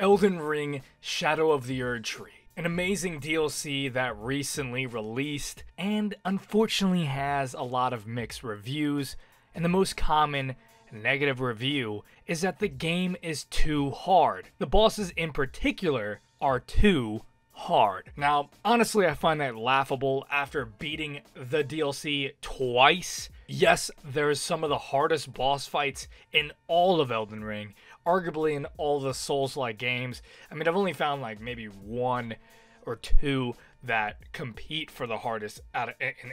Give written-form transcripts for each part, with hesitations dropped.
Elden Ring Shadow of the Erdtree, an amazing DLC that recently released and unfortunately has a lot of mixed reviews, and the most common negative review is that the game is too hard. The bosses in particular are too hard. Now, honestly, I find that laughable after beating the DLC twice. Yes, there's some of the hardest boss fights in all of Elden Ring, arguably in all the Souls-like games. I mean, I've only found like maybe one or two that compete for the hardest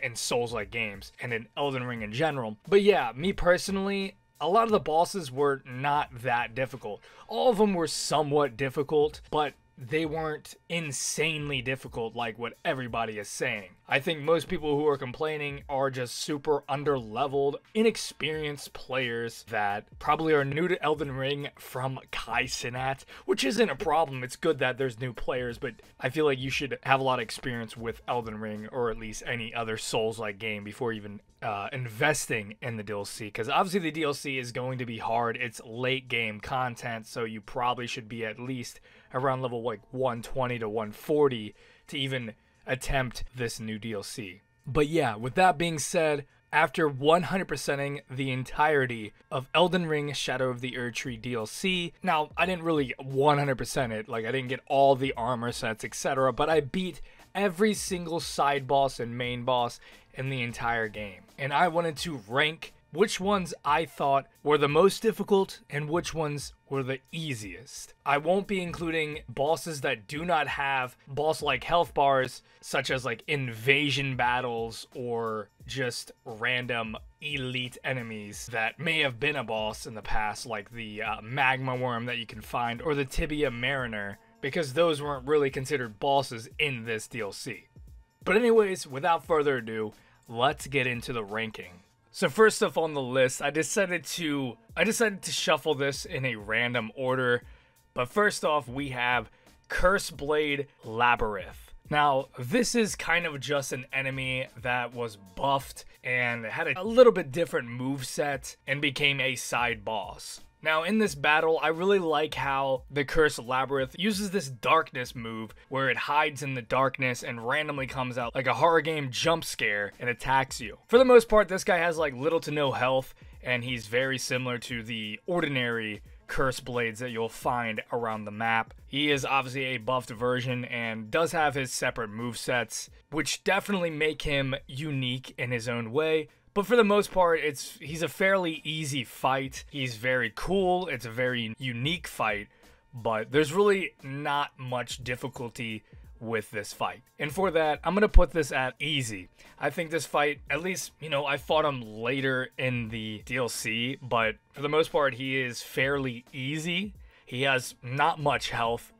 in Souls-like games and in Elden Ring in general. But yeah, me personally, a lot of the bosses were not that difficult. All of them were somewhat difficult, but they weren't insanely difficult like what everybody is saying. I think most people who are complaining are just super under-leveled, inexperienced players that probably are new to Elden Ring from Kai Cenat, which isn't a problem. It's good that there's new players, but I feel like you should have a lot of experience with Elden Ring, or at least any other Souls-like game, before even investing in the DLC, because obviously the DLC is going to be hard. It's late game content, so you probably should be at least around level like 120 to 140 to even attempt this new DLC. But yeah, with that being said, after 100%ing the entirety of Elden Ring Shadow of the Erdtree DLC, now I didn't really 100% it, like I didn't get all the armor sets, etc., but I beat every single side boss and main boss in the entire game. And I wanted to rank which ones I thought were the most difficult and which ones were the easiest. I won't be including bosses that do not have boss-like health bars, such as like invasion battles or just random elite enemies that may have been a boss in the past, like the magma worm that you can find or the tibia mariner, because those weren't really considered bosses in this DLC. But anyways, without further ado, let's get into the ranking. So first up on the list, I decided to shuffle this in a random order. But first off, we have Curseblade Labyrinth. Now, this is kind of just an enemy that was buffed and had a little bit different moveset and became a side boss. Now, in this battle, I really like how the Cursed Labyrinth uses this darkness move where it hides in the darkness and randomly comes out like a horror game jump scare and attacks you. For the most part, this guy has like little to no health, and he's very similar to the ordinary Curse Blades that you'll find around the map. He is obviously a buffed version and does have his separate movesets, which definitely make him unique in his own way. But for the most part, he's a fairly easy fight. He's very cool. It's a very unique fight, but there's really not much difficulty with this fight. And for that, I'm going to put this at easy. I think this fight, at least, you know, I fought him later in the DLC, but for the most part, he is fairly easy. He has not much health,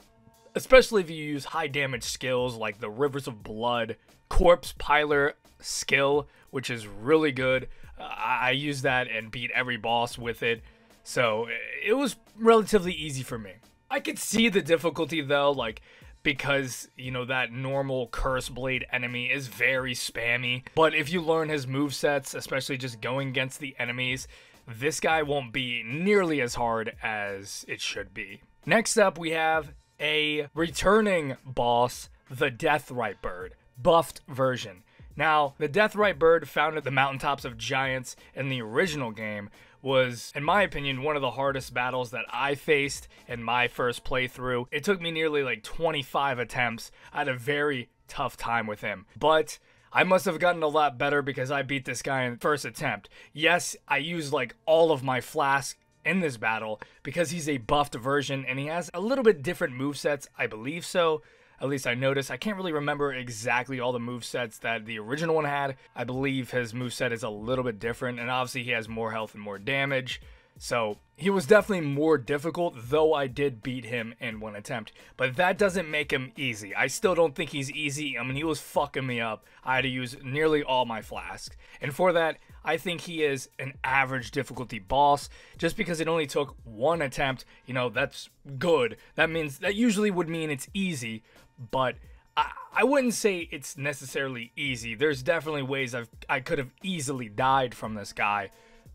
especially if you use high damage skills like the Rivers of Blood, Corpse Piler skill, which is really good. I used that and beat every boss with it, so it was relatively easy for me. I could see the difficulty though, like, because, you know, that normal Curse Blade enemy is very spammy, but if you learn his movesets, especially just going against the enemies, this guy won't be nearly as hard as it should be. Next up, we have a returning boss, the Deathrite Bird, buffed version. Now, the Deathrite Bird found at the Mountaintops of Giants in the original game was, in my opinion, one of the hardest battles that I faced in my first playthrough. It took me nearly like 25 attempts. I had a very tough time with him, but I must have gotten a lot better because I beat this guy in the first attempt. Yes, I used like all of my flasks in this battle because he's a buffed version and he has a little bit different movesets, I believe so. At least I noticed. I can't really remember exactly all the movesets that the original one had. I believe his moveset is a little bit different, and obviously he has more health and more damage. So he was definitely more difficult, though I did beat him in one attempt. But that doesn't make him easy. I still don't think he's easy. I mean, he was fucking me up. I had to use nearly all my flasks. And for that, I think he is an average difficulty boss. Just because it only took one attempt, you know, that's good. That usually would mean it's easy. But I wouldn't say it's necessarily easy. There's definitely ways I could have easily died from this guy,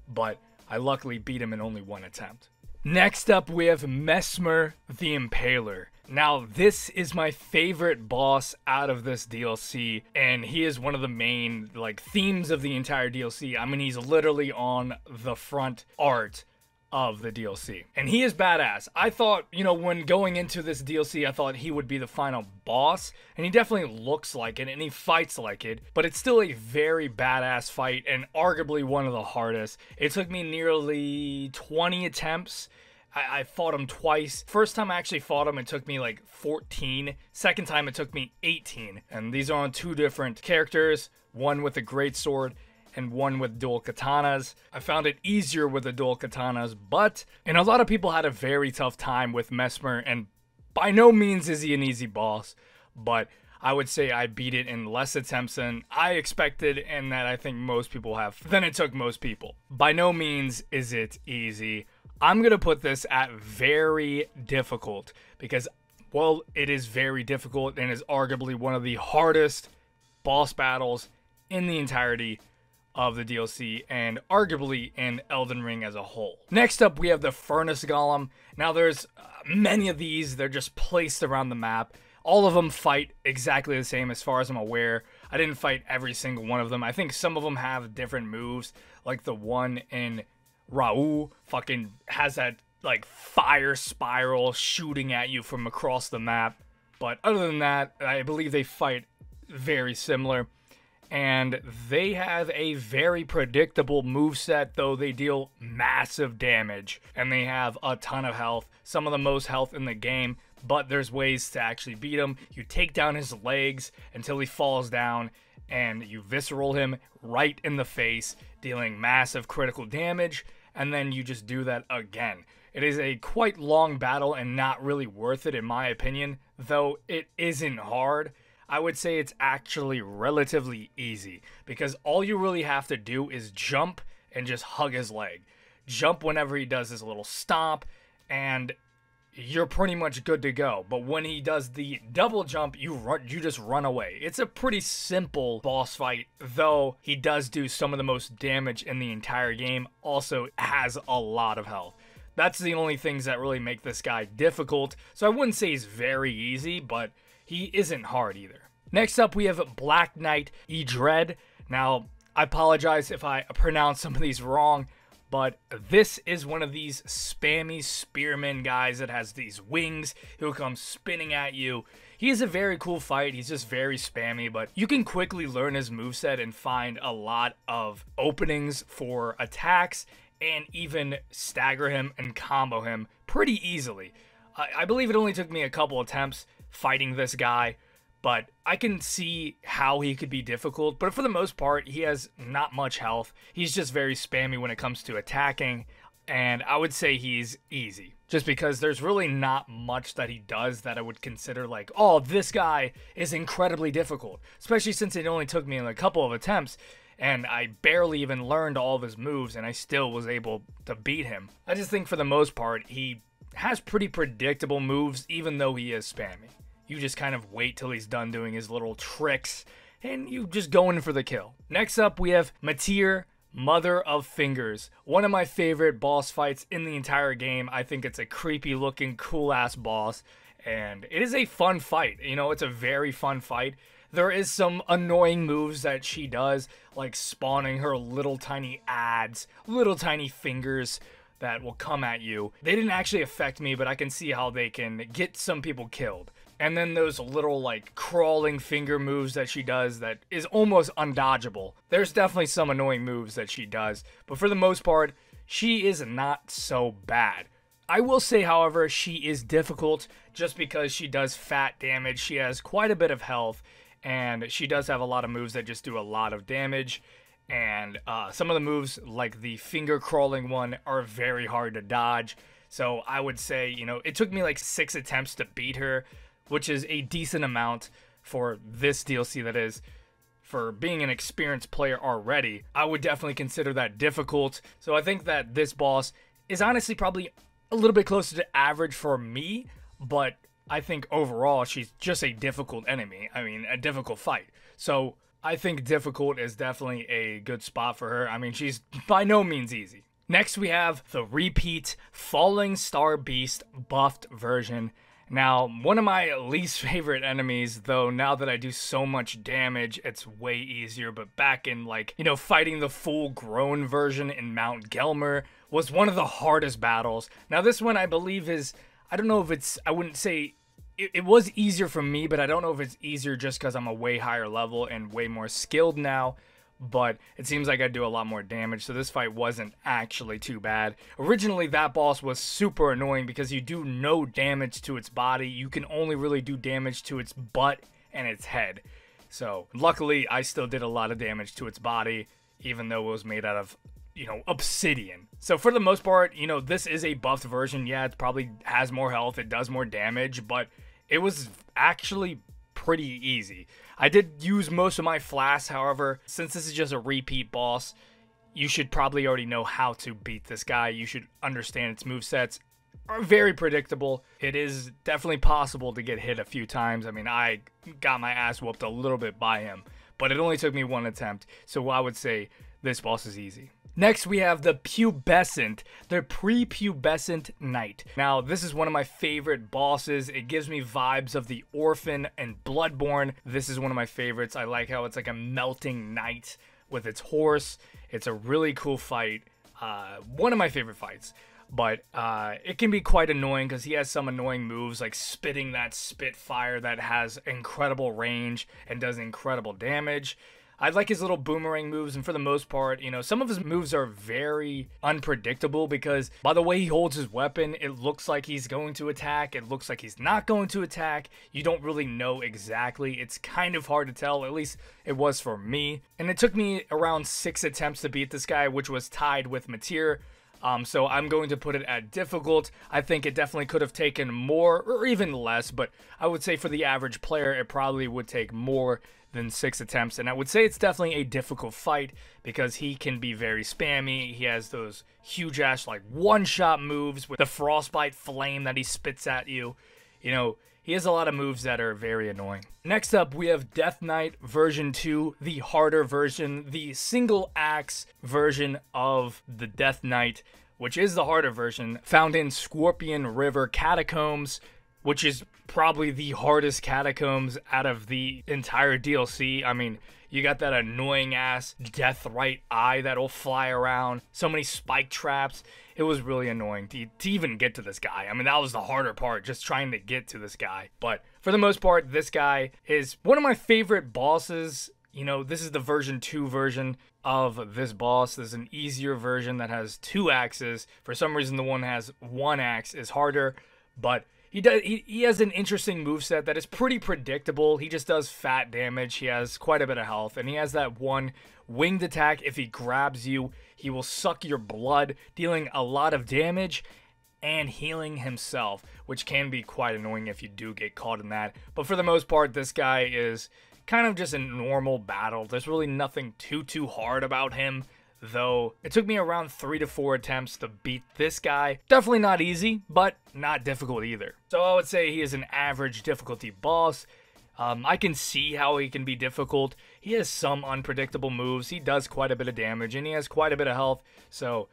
but I luckily beat him in only one attempt. Next up, we have Mesmer the Impaler. Now, this is my favorite boss out of this DLC, and he is one of the main, themes of the entire DLC. I mean, he's literally on the front art of the DLC. And he is badass. I thought, when going into this DLC, I thought he would be the final boss, and he definitely looks like it, and he fights like it, but it's still a very badass fight, and arguably one of the hardest. It took me nearly 20 attempts. I fought him twice. First time I actually fought him, it took me 14. Second time, it took me 18. And these are on two different characters, one with a greatsword and one with dual katanas. I found it easier with the dual katanas, and a lot of people had a very tough time with Mesmer, and by no means is he an easy boss, but I would say I beat it in less attempts than I expected, and that I think most people have, than it took most people. By no means is it easy. I'm gonna put this at very difficult, because, well, it is very difficult and is arguably one of the hardest boss battles in the entirety of the DLC, and arguably in Elden Ring as a whole. Next up, we have the Furnace Golem. Now, there's many of these. They're just placed around the map. All of them fight exactly the same as far as I'm aware. I didn't fight every single one of them. I think some of them have different moves, like the one in VooruS fucking has that fire spiral shooting at you from across the map. But other than that, I believe they fight very similar. And they have a very predictable moveset, though they deal massive damage. And they have a ton of health, some of the most health in the game. But there's ways to actually beat him. You take down his legs until he falls down, and you visceral him right in the face, dealing massive critical damage. And then you just do that again. It is a quite long battle and not really worth it in my opinion, though it isn't hard. I would say it's actually relatively easy, because all you really have to do is jump and just hug his leg. Jump whenever he does his little stomp, and you're pretty much good to go. But when he does the double jump, you just run away. It's a pretty simple boss fight, though he does do some of the most damage in the entire game. Also has a lot of health. That's the only things that really make this guy difficult. So I wouldn't say he's very easy, but he isn't hard either. Next up, we have Black Knight Erdtree. Now, I apologize if I pronounce some of these wrong, but this is one of these spammy spearman guys that has these wings. He'll come spinning at you. He is a very cool fight. He's just very spammy, but you can quickly learn his moveset and find a lot of openings for attacks and even stagger him and combo him pretty easily. I believe it only took me a couple attempts fighting this guy, but I can see how he could be difficult. But for the most part, he has not much health. He's just very spammy when it comes to attacking, and I would say he's easy. Just because there's really not much that he does that I would consider oh, this guy is incredibly difficult. Especially since it only took me a couple of attempts, and I barely even learned all of his moves, and I still was able to beat him. I just think for the most part, he has pretty predictable moves, even though he is spammy. You just kind of wait till he's done doing his little tricks, and you just go in for the kill. Next up, we have Matir, Mother of Fingers. One of my favorite boss fights in the entire game. I think it's a creepy looking, cool ass boss, and it is a fun fight. It's a very fun fight. There is some annoying moves that she does, like spawning her little tiny ads, little tiny fingers that will come at you. They didn't actually affect me, but I can see how they can get some people killed. And then those little crawling finger moves that she does that is almost undodgeable. There's definitely some annoying moves that she does, but for the most part, she is not so bad. I will say, however, she is difficult just because she does fat damage. She has quite a bit of health, and she does have a lot of moves that just do a lot of damage. And some of the moves, like the finger crawling one, are very hard to dodge. So I would say, it took me 6 attempts to beat her, which is a decent amount for this DLC, that is. For being an experienced player already, I would definitely consider that difficult. So I think that this boss is honestly probably a little bit closer to average for me, but I think overall she's just a difficult enemy. I mean, a difficult fight. So I think difficult is definitely a good spot for her. I mean, she's by no means easy. Next, we have the repeat Falling Star Beast buffed version. Now, one of my least favorite enemies, though now that I do so much damage, it's way easier. But back in, like, you know, fighting the full-grown version in Mount Gelmer was one of the hardest battles. Now, this one, I believe, is, I don't know if it's, I wouldn't say, it was easier for me, but I don't know if it's easier just because I'm a way higher level and way more skilled now. But it seems like I do a lot more damage, so this fight wasn't actually too bad. Originally, that boss was super annoying because you do no damage to its body. You can only really do damage to its butt and its head. So, luckily, I still did a lot of damage to its body, even though it was made out of, you know, obsidian. So, for the most part, you know, this is a buffed version. Yeah, it probably has more health, it does more damage, but it was actually pretty easy. I did use most of my flasks, however, since this is just a repeat boss, you should probably already know how to beat this guy. You should understand its movesets are very predictable. It is definitely possible to get hit a few times. I mean, I got my ass whooped a little bit by him, but it only took me one attempt, so I would say this boss is easy. Next, we have the Pubescent, the Prepubescent Knight. Now, this is one of my favorite bosses. It gives me vibes of the Orphan and Bloodborne. This is one of my favorites. I like how it's like a melting knight with its horse. It's a really cool fight. One of my favorite fights. But it can be quite annoying because he has some annoying moves like spitting that Spitfire that has incredible range and does incredible damage. I like his little boomerang moves, and for the most part, you know, some of his moves are very unpredictable because by the way he holds his weapon, it looks like he's going to attack, it looks like he's not going to attack. You don't really know exactly. It's kind of hard to tell, at least it was for me. And it took me around 6 attempts to beat this guy, which was tied with Matir. So I'm going to put it at difficult. I think it definitely could have taken more or even less, but I would say for the average player, it probably would take more than 6 attempts. And I would say it's definitely a difficult fight because he can be very spammy. He has those huge ass like one-shot moves with the frostbite flame that he spits at you. You know, he has a lot of moves that are very annoying. Next up, we have Death Knight version 2, the harder version, the single axe version of the Death Knight, which is the harder version, found in Scorpion River Catacombs, which is probably the hardest catacombs out of the entire DLC. I mean, you got that annoying ass death right eye that'll fly around, so many spike traps. It was really annoying to even get to this guy. I mean, that was the harder part, just trying to get to this guy. But for the most part, this guy is one of my favorite bosses. You know, this is the version 2 version of this boss. There's an easier version that has 2 axes. For some reason, the one that has 1 axe is harder, but he has an interesting moveset that is pretty predictable. He just does fat damage. He has quite a bit of health, and he has that one winged attack. If he grabs you, he will suck your blood, dealing a lot of damage and healing himself, which can be quite annoying if you do get caught in that. But for the most part, this guy is kind of just a normal battle. There's really nothing too hard about him, though it took me around 3 to 4 attempts to beat this guy. Definitely not easy, but not difficult either. So I would say he is an average difficulty boss. I can see how he can be difficult. He has some unpredictable moves. He does quite a bit of damage, and he has quite a bit of health. So,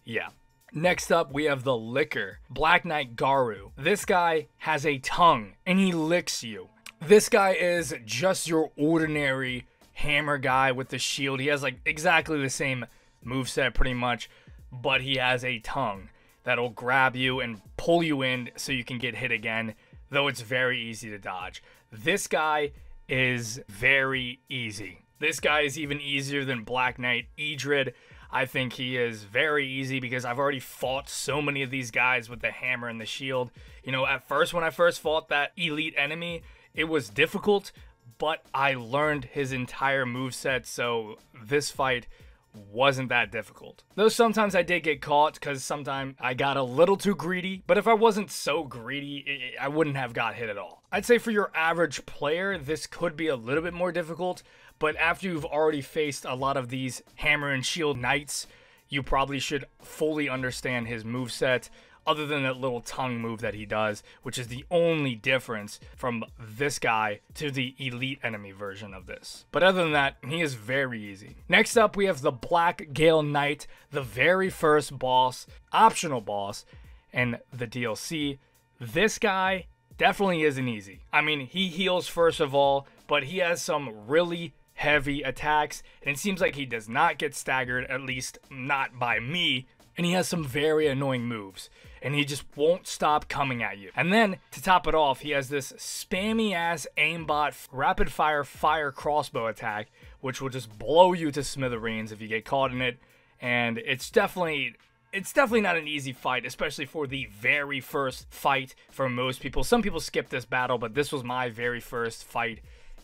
yeah. Next up, we have the Licker, Black Knight Garu. This guy has a tongue, and he licks you. This guy is just your ordinary hammer guy with the shield. He has like exactly the same moveset pretty much, but he has a tongue that'll grab you and pull you in so you can get hit again, though it's very easy to dodge. This guy is very easy. This guy is even easier than Black Knight Edred. I think he is very easy because I've already fought so many of these guys with the hammer and the shield. You know, at first when I first fought that elite enemy, it was difficult, but I learned his entire moveset, so this fight wasn't that difficult. Though sometimes I did get caught because sometimes I got a little too greedy, but if I wasn't so greedy, I wouldn't have got hit at all. I'd say for your average player, this could be a little bit more difficult, but after you've already faced a lot of these hammer and shield knights, you probably should fully understand his moveset. other than that little tongue move that he does, which is the only difference from this guy to the elite enemy version of this. But other than that, he is very easy. Next up, we have the Black Gale Knight, the very first boss, optional boss in the DLC. This guy definitely isn't easy. I mean, he heals first of all, but he has some really heavy attacks, and it seems like he does not get staggered, at least not by me, and he has some very annoying moves, and he just won't stop coming at you. And then, to top it off, he has this spammy-ass aimbot rapid-fire crossbow attack, which will just blow you to smithereens if you get caught in it, and it's definitely not an easy fight, especially for the very first fight for most people. Some people skip this battle, but this was my very first fight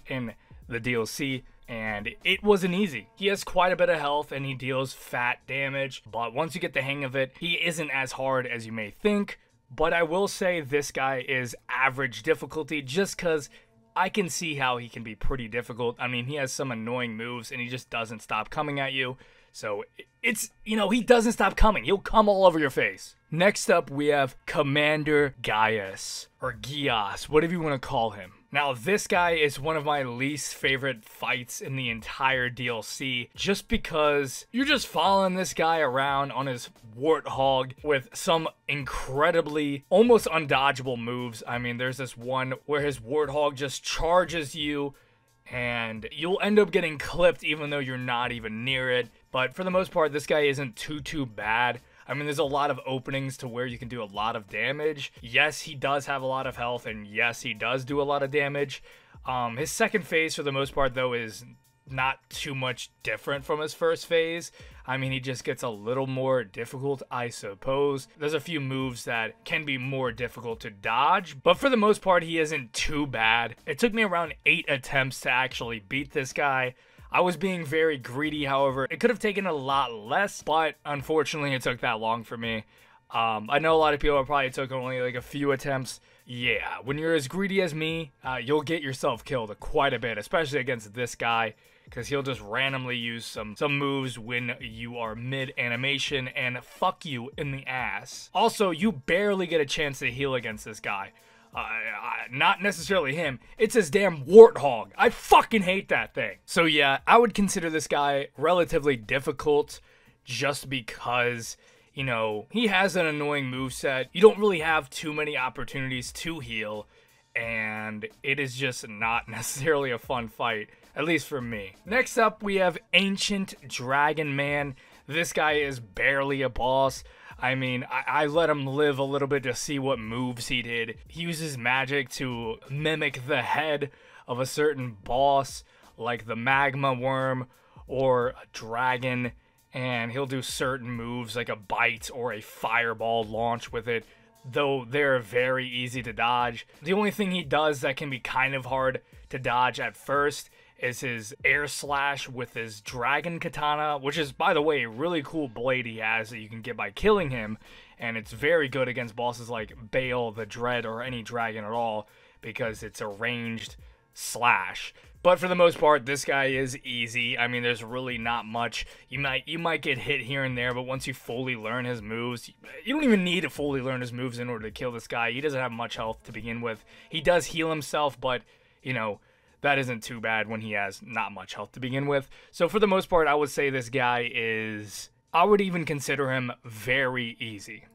in the DLC, and it wasn't easy. He has quite a bit of health, and he deals fat damage, but once you get the hang of it, he isn't as hard as you may think. But I will say this guy is average difficulty, just because I can see how he can be pretty difficult. I mean, he has some annoying moves, and he just doesn't stop coming at you. So it's, you know, he doesn't stop coming. He'll come all over your face. Next up, we have Commander Gaius, or Gias, whatever you want to call him. Now, this guy is one of my least favorite fights in the entire DLC, just because you're just following this guy around on his warthog with some incredibly, almost undodgeable moves. I mean, there's this one where his warthog just charges you, and you'll end up getting clipped even though you're not even near it. But for the most part, this guy isn't too bad. I mean, there's a lot of openings to where you can do a lot of damage. Yes, he does have a lot of health, and yes, he does do a lot of damage. His second phase, for the most part, though, is not too much different from his first phase. I mean, he just gets a little more difficult, I suppose. There's a few moves that can be more difficult to dodge, but for the most part, he isn't too bad. It took me around 8 attempts to actually beat this guy. I was being very greedy, however. It could have taken a lot less, but unfortunately it took that long for me. I know a lot of people probably took only like a few attempts. Yeah, when you're as greedy as me, you'll get yourself killed quite a bit, especially against this guy, because he'll just randomly use some moves when you are mid-animation and fuck you in the ass. Also, you barely get a chance to heal against this guy. Not necessarily him, it's his damn warthog. I fucking hate that thing. So yeah, I would consider this guy relatively difficult just because, you know, he has an annoying moveset. You don't really have too many opportunities to heal, and it is just not necessarily a fun fight, at least for me. Next up, we have Ancient Dragon Man. This guy is barely a boss. I mean, I let him live a little bit to see what moves he did. He uses magic to mimic the head of a certain boss, like the magma worm or a dragon, and he'll do certain moves like a bite or a fireball launch with it, though they're very easy to dodge. The only thing he does that can be kind of hard to dodge at first is his air slash with his dragon katana, which is, by the way, a really cool blade he has that you can get by killing him, and it's very good against bosses like Baal the Dread or any dragon at all, because it's a ranged slash. But for the most part, this guy is easy. I mean, there's really not much. You might get hit here and there, but once you fully learn his moves, you don't even need to fully learn his moves in order to kill this guy. He doesn't have much health to begin with. He does heal himself, but, you know, that isn't too bad when he has not much health to begin with. So for the most part, I would say this guy is, I would even consider him very easy.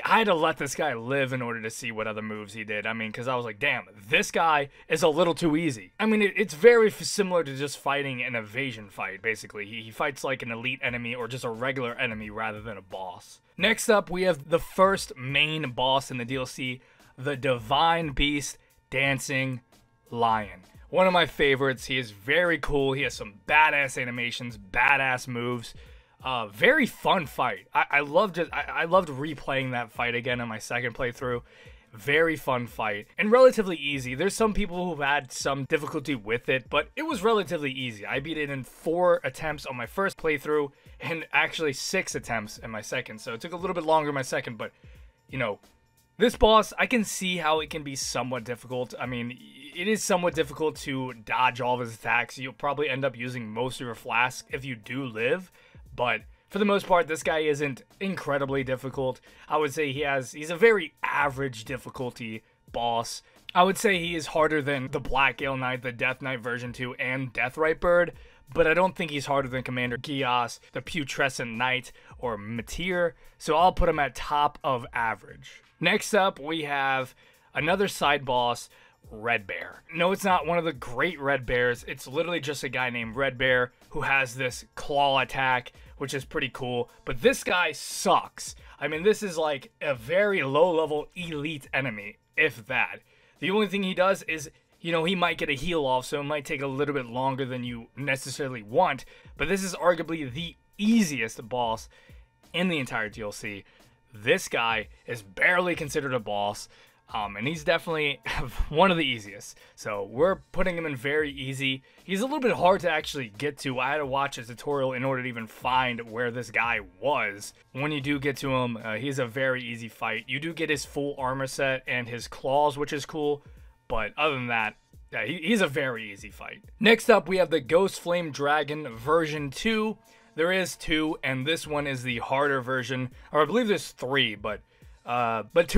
I had to let this guy live in order to see what other moves he did. I mean, because I was like, damn, this guy is a little too easy. I mean, it's very similar to just fighting an evasion fight, basically. He fights like an elite enemy or just a regular enemy rather than a boss. Next up, we have the first main boss in the DLC, the Divine Beast Dancing Lion. One of my favorites. He is very cool. He has some badass animations, badass moves. Very fun fight. I loved it. I loved replaying that fight again on my second playthrough. Very fun fight and relatively easy. There's some people who've had some difficulty with it, but it was relatively easy. I beat it in 4 attempts on my first playthrough and actually 6 attempts in my second. So it took a little bit longer in my second, but you know, this boss, I can see how it can be somewhat difficult. I mean, it is somewhat difficult to dodge all of his attacks. You'll probably end up using most of your flask if you do live, but For the most part, this guy isn't incredibly difficult. I would say he's a very average difficulty boss. I would say he is harder than the Black Gale Knight, the Death Knight version 2, and Deathrite Bird, but I don't think he's harder than Commander Gios, the Putrescent Knight, or Matir, so I'll put him at top of average. Next up, we have another side boss, Red Bear. No, it's not one of the great Red Bears. It's literally just a guy named Red Bear who has this claw attack, which is pretty cool. But this guy sucks. I mean, this is like a very low-level elite enemy, if that. The only thing he does is, you know, he might get a heal off, so it might take a little bit longer than you necessarily want. But this is arguably the easiest boss in the entire DLC. This guy is barely considered a boss. And he's definitely one of the easiest. So we're putting him in very easy. He's a little bit hard to actually get to. I had to watch a tutorial in order to even find where this guy was. When you do get to him, he's a very easy fight. You do get his full armor set and his claws, which is cool. But other than that, yeah, he's a very easy fight. Next up, we have the Ghost Flame Dragon version 2. There is 2, and this one is the harder version. Or I believe there's 3, but 2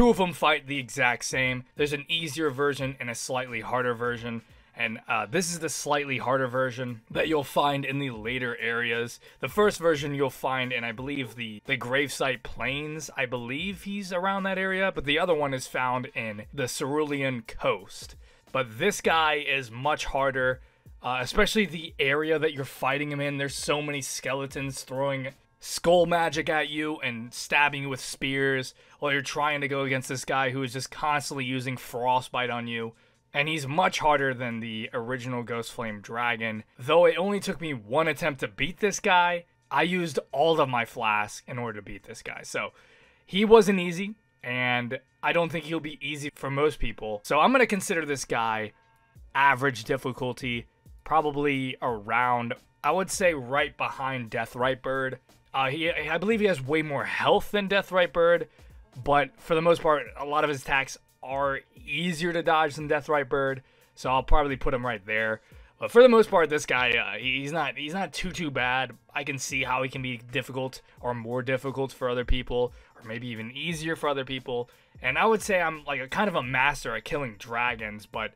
of them fight the exact same. There's an easier version and a slightly harder version, and this is the slightly harder version that you'll find in the later areas. The first version you'll find in, I believe, the Gravesite Plains. I believe he's around that area, but the other one is found in the Cerulean Coast. But this guy is much harder, especially the area that you're fighting him in. There's so many skeletons throwing skull magic at you and stabbing you with spears while you're trying to go against this guy who is just constantly using frostbite on you. And he's much harder than the original Ghost Flame Dragon. Though it only took me 1 attempt to beat this guy, I used all of my flask in order to beat this guy. So he wasn't easy, and I don't think he'll be easy for most people. So I'm going to consider this guy average difficulty, probably around, I would say right behind Deathrite Bird. I believe he has way more health than Deathrite Bird, but for the most part, a lot of his attacks are easier to dodge than Deathrite Bird, so I'll probably put him right there. But for the most part, this guy, he's not too bad. I can see how he can be difficult or more difficult for other people, or maybe even easier for other people. And I would say I'm like kind of a master at killing dragons, but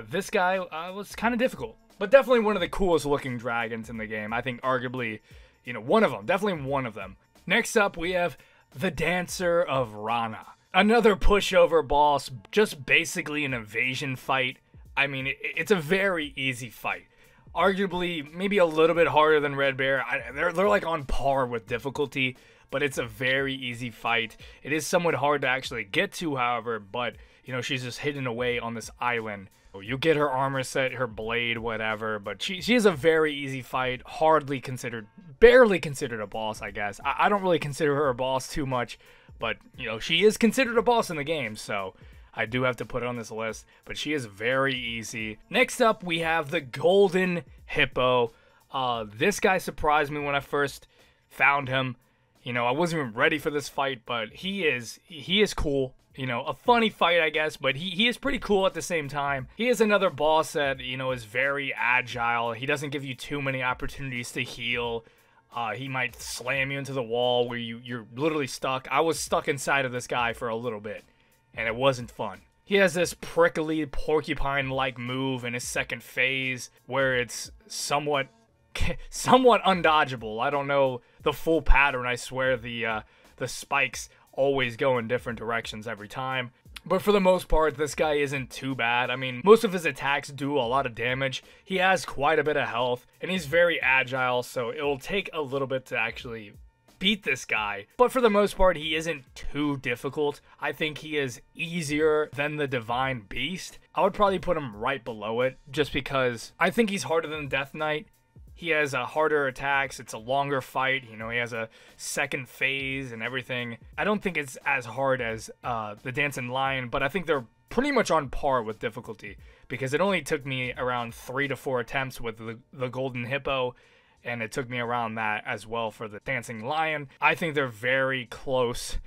this guy was kind of difficult. But definitely one of the coolest looking dragons in the game. I think arguably, you know, one of them. Definitely one of them. Next up, we have the Dancer of Rana. Another pushover boss, just basically an evasion fight. I mean, it's a very easy fight. Arguably, maybe a little bit harder than Red Bear. They're like on par with difficulty, but it's a very easy fight. It is somewhat hard to actually get to, however, but, you know, she's just hidden away on this island. You get her armor set, her blade, whatever, but she is a very easy fight, barely considered a boss, I guess. I don't really consider her a boss too much, but, you know, she is considered a boss in the game, so I do have to put it on this list, but she is very easy. Next up, we have the Golden Hippo. This guy surprised me when I first found him. You know, I wasn't even ready for this fight, but he is cool. You know, a funny fight, I guess, but he is pretty cool at the same time. He is another boss that, you know, is very agile. He doesn't give you too many opportunities to heal. He might slam you into the wall where you're literally stuck. I was stuck inside of this guy for a little bit, and it wasn't fun. He has this prickly porcupine-like move in his second phase where it's somewhat undodgeable. I don't know the full pattern. I swear the spikes always go in different directions every time. But for the most part, this guy isn't too bad. I mean, most of his attacks do a lot of damage. He has quite a bit of health, and he's very agile, so it'll take a little bit to actually beat this guy. But for the most part, he isn't too difficult. I think he is easier than the Divine Beast. I would probably put him right below it, just because I think he's harder than Death Knight. He has harder attacks, it's a longer fight, you know, he has a second phase and everything. I don't think it's as hard as the Dancing Lion, but I think they're pretty much on par with difficulty, because it only took me around 3 to 4 attempts with the Golden Hippo, and it took me around that as well for the Dancing Lion. I think they're very close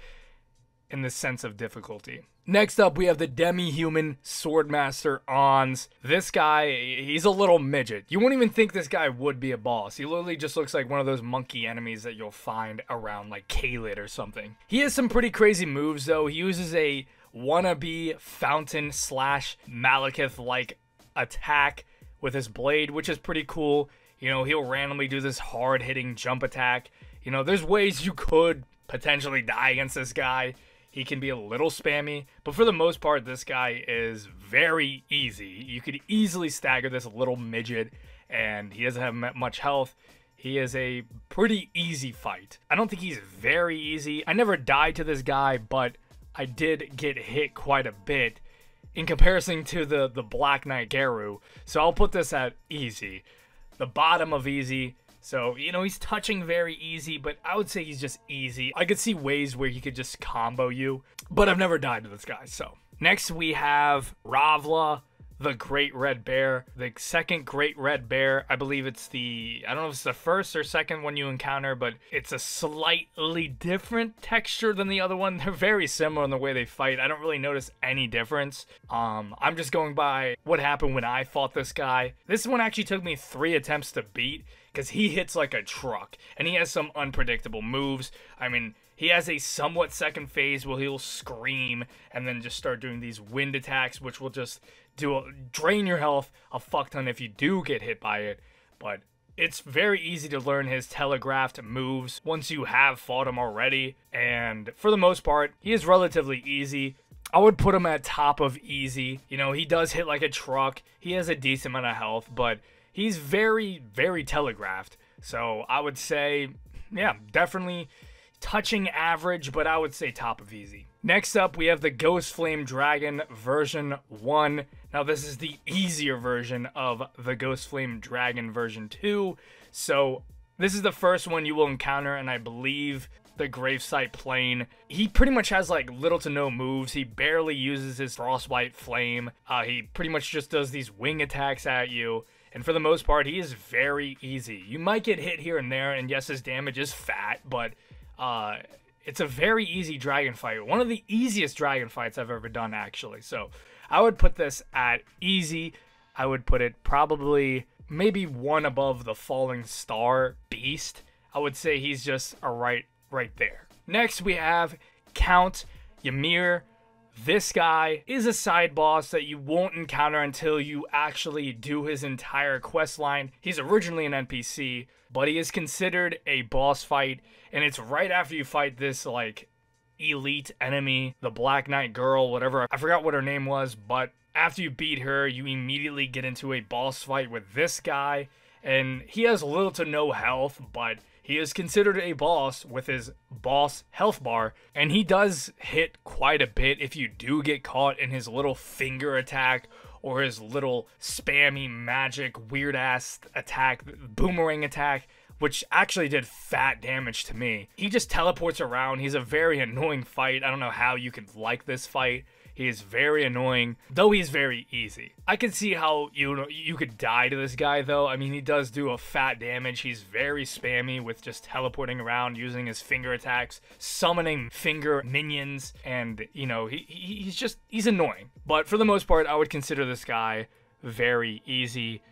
in the sense of difficulty. Next up, we have the demi-human Swordmaster Ons. This guy, he's a little midget. You won't even think this guy would be a boss. He literally just looks like one of those monkey enemies that you'll find around like Kaled or something. He has some pretty crazy moves though. He uses a wannabe fountain slash Malekith-like attack with his blade, which is pretty cool. You know, he'll randomly do this hard-hitting jump attack. You know, there's ways you could potentially die against this guy. He can be a little spammy, but for the most part, this guy is very easy. You could easily stagger this little midget, and he doesn't have much health. He is a pretty easy fight. I don't think he's very easy. I never died to this guy, but I did get hit quite a bit in comparison to the Black Knight Geru. So I'll put this at easy. The bottom of easy. So, you know, he's touching very easy, but I would say he's just easy. I could see ways where he could just combo you, but I've never died to this guy, so. Next, we have Ravla, the Great Red Bear. The second Great Red Bear, I believe it's I don't know if it's the first or second one you encounter, but it's a slightly different texture than the other one. They're very similar in the way they fight. I don't really notice any difference. I'm just going by what happened when I fought this guy. This one actually took me 3 attempts to beat, because he hits like a truck, and he has some unpredictable moves. I mean, he has a somewhat second phase where he'll scream and then just start doing these wind attacks, which will just drain your health a fuck ton if you do get hit by it. But it's very easy to learn his telegraphed moves once you have fought him already, and for the most part, he is relatively easy. I would put him at top of easy. You know, he does hit like a truck. He has a decent amount of health, but he's very, very telegraphed. So I would say, yeah, definitely touching average, but I would say top of easy. Next up, we have the Ghost Flame Dragon version 1. Now, this is the easier version of the Ghost Flame Dragon version 2. So this is the first one you will encounter, and I believe the Gravesite Plane. He pretty much has like little to no moves. He barely uses his Frostbite Flame. He pretty much just does these wing attacks at you. And for the most part, he is very easy. You might get hit here and there, and yes, his damage is fat, but it's a very easy dragon fight. One of the easiest dragon fights I've ever done, actually. So I would put this at easy. I would put it probably maybe 1 above the Falling Star Beast. I would say he's just right there. Next, we have Count Ymir. This guy is a side boss that you won't encounter until you actually do his entire quest line. He's originally an NPC, but he is considered a boss fight, and it's right after you fight this, like, elite enemy, the Black Knight girl, whatever. I forgot what her name was, but after you beat her, you immediately get into a boss fight with this guy, and he has little to no health, but he is considered a boss with his boss health bar, and he does hit quite a bit if you do get caught in his little finger attack or his little spammy magic weird ass attack, boomerang attack, which actually did fat damage to me. He just teleports around. He's a very annoying fight. I don't know how you could like this fight. He is very annoying, though he's very easy. I can see how you could die to this guy, though. I mean, he does do a fat damage. He's very spammy with just teleporting around, using his finger attacks, summoning finger minions, and, you know, he's annoying. But for the most part, I would consider this guy very easy.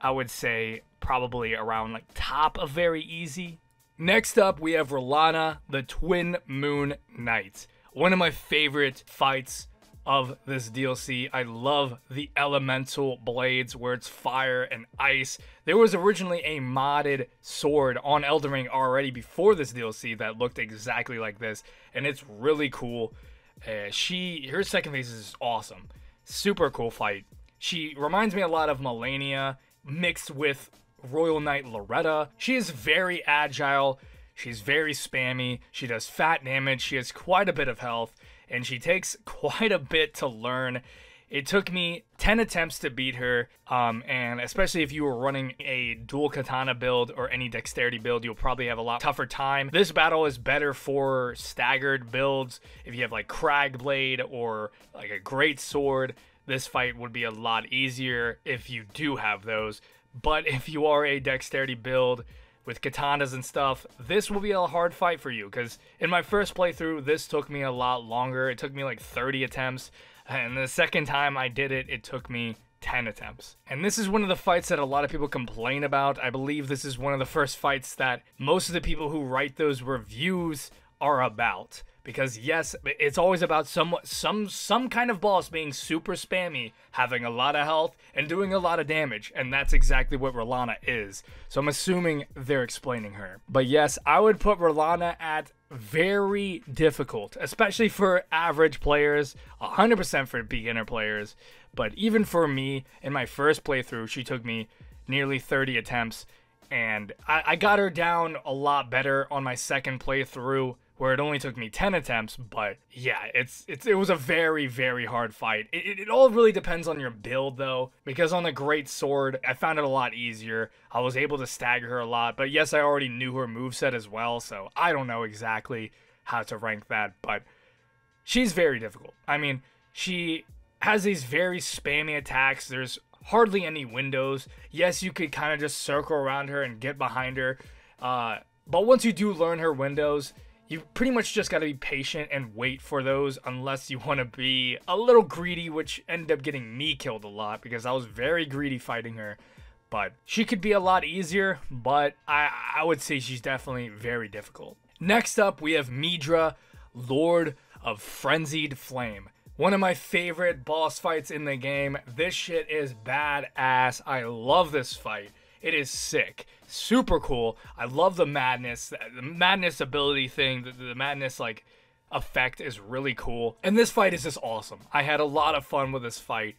I would say probably around, like, top of very easy. Next up, we have R'hllana, the Twin Moon Knight. One of my favorite fights of this DLC. I love the elemental blades where it's fire and ice. There was originally a modded sword on Elden Ring already before this DLC that looked exactly like this, and it's really cool. Her second phase is awesome. Super cool fight. She reminds me a lot of Melania mixed with Royal Knight Loretta. She is very agile. She's very spammy. She does fat damage. She has quite a bit of health, and she takes quite a bit to learn. It took me 10 attempts to beat her, and especially if you were running a dual katana build or any dexterity build, you'll probably have a lot tougher time. This battle is better for staggered builds. If you have like Crag Blade or like a great sword, this fight would be a lot easier if you do have those. But if you are a dexterity build, with katanas and stuff, this will be a hard fight for you, because in my first playthrough, this took me a lot longer. It took me like 30 attempts, and the second time I did it, it took me 10 attempts. And this is one of the fights that a lot of people complain about. I believe this is one of the first fights that most of the people who write those reviews are about. Because yes, it's always about some kind of boss being super spammy, having a lot of health, and doing a lot of damage. And that's exactly what R'Lana is. So I'm assuming they're explaining her. But yes, I would put R'Lana at very difficult, especially for average players, 100% for beginner players. But even for me, in my first playthrough, she took me nearly 30 attempts. And I got her down a lot better on my second playthrough, where it only took me 10 attempts. But yeah, it was a very, very hard fight. It all really depends on your build, though, because on the Great Sword, I found it a lot easier. I was able to stagger her a lot, but yes, I already knew her moveset as well, so I don't know exactly how to rank that, but she's very difficult. I mean, she has these very spammy attacks. There's hardly any windows. Yes, you could kind of just circle around her and get behind her, but once you do learn her windows, you pretty much just got to be patient and wait for those, unless you want to be a little greedy, which ended up getting me killed a lot because I was very greedy fighting her. But she could be a lot easier, but I would say she's definitely very difficult. Next up, we have Midra, Lord of Frenzied Flame. One of my favorite boss fights in the game. This shit is badass. I love this fight. It is sick. Super cool. I love the madness ability thing. The madness like effect is really cool. And this fight is just awesome. I had a lot of fun with this fight.